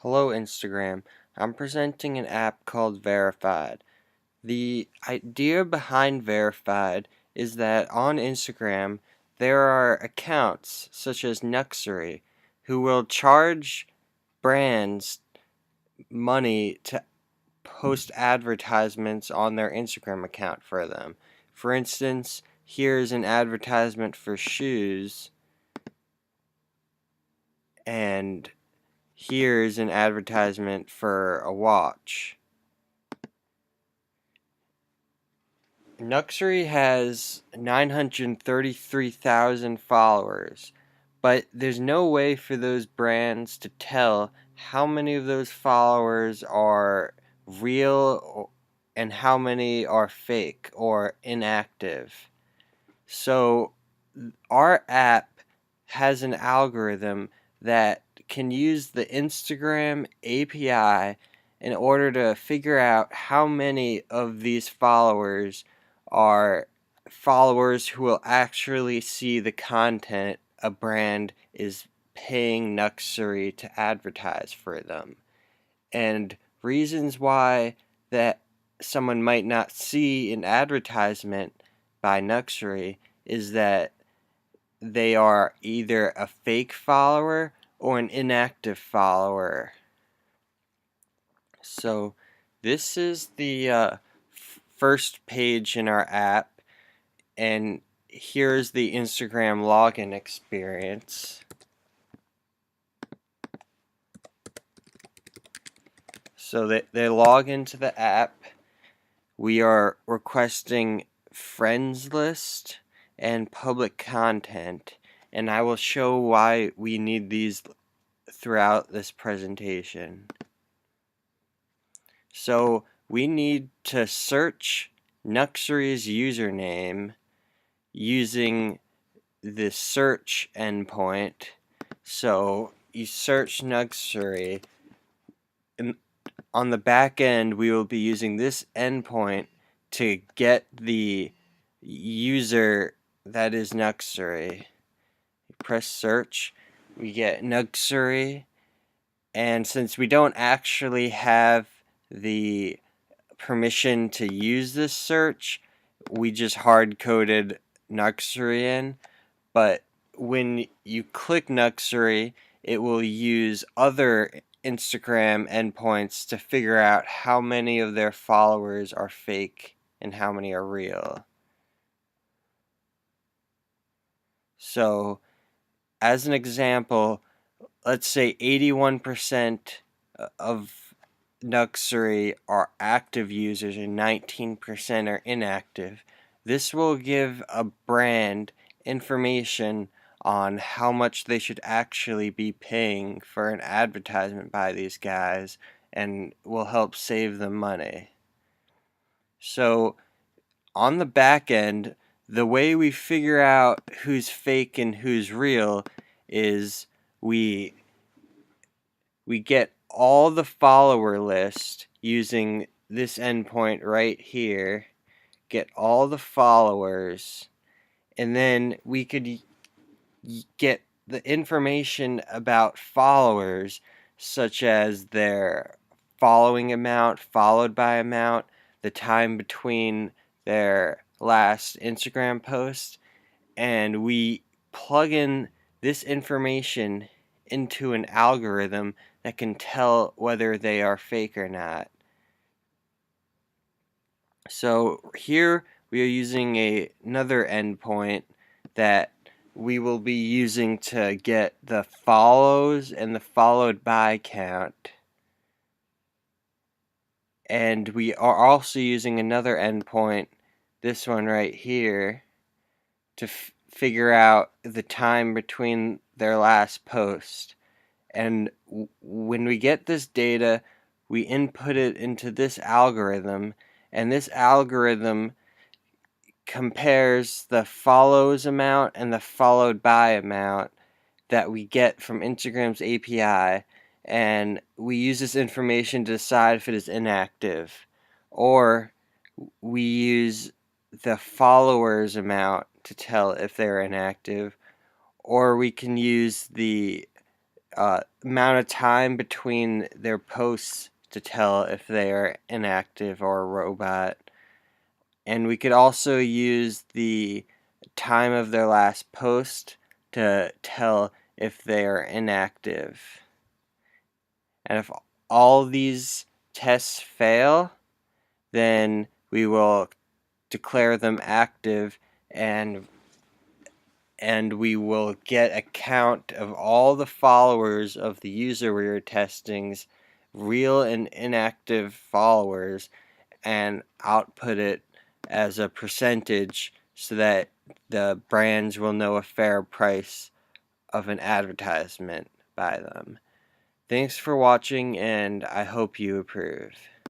Hello Instagram. I'm presenting an app called Verified. The idea behind Verified is that on Instagram there are accounts such as Nuxury who will charge brands money to post advertisements on their Instagram account for them. For instance, here's an advertisement for shoes, and here's an advertisement for a watch. Nuxury has 933,000 followers, but there's no way for those brands to tell how many of those followers are real and how many are fake or inactive. So our app has an algorithm that can use the Instagram API in order to figure out how many of these followers are followers who will actually see the content a brand is paying Nuxury to advertise for them. And reasons why that someone might not see an advertisement by Nuxury is that they are either a fake follower or an inactive follower. So this is the first page in our app, and here's the Instagram login experience. So they log into the app. We are requesting friends list and public content, and I will show why we need these throughout this presentation. So we need to search Nuxury's username using the search endpoint. So you search Nuxury, and on the back end we will be using this endpoint to get the user that is Nuxury. Press search, we get Nuxury, and since we don't actually have the permission to use this search, we just hard-coded Nuxury in, but when you click Nuxury, it will use other Instagram endpoints to figure out how many of their followers are fake and how many are real. So, as an example, let's say 81% of Nuxury are active users and 19% are inactive. This will give a brand information on how much they should actually be paying for an advertisement by these guys and will help save them money. So on the back end, the way we figure out who's fake and who's real is we get all the follower list using this endpoint right here, get all the followers, and then we could get the information about followers such as their following amount, followed by amount, the time between their last Instagram post, and we plug in this information into an algorithm that can tell whether they are fake or not. So here we are using another endpoint that we will be using to get the follows and the followed by count. And we are also using another endpoint, this one right here, to figure out the time between their last post. And when we get this data, we input it into this algorithm, and this algorithm compares the follows amount and the followed by amount that we get from Instagram's API, and we use this information to decide if it is inactive, or we use the followers amount to tell if they're inactive, or we can use the amount of time between their posts to tell if they are inactive or a robot. And we could also use the time of their last post to tell if they are inactive. And if all these tests fail, then we will declare them active, and we will get a count of all the followers of the user we are testing's real and inactive followers, and output it as a percentage so that the brands will know a fair price of an advertisement by them. Thanks for watching, and I hope you approve.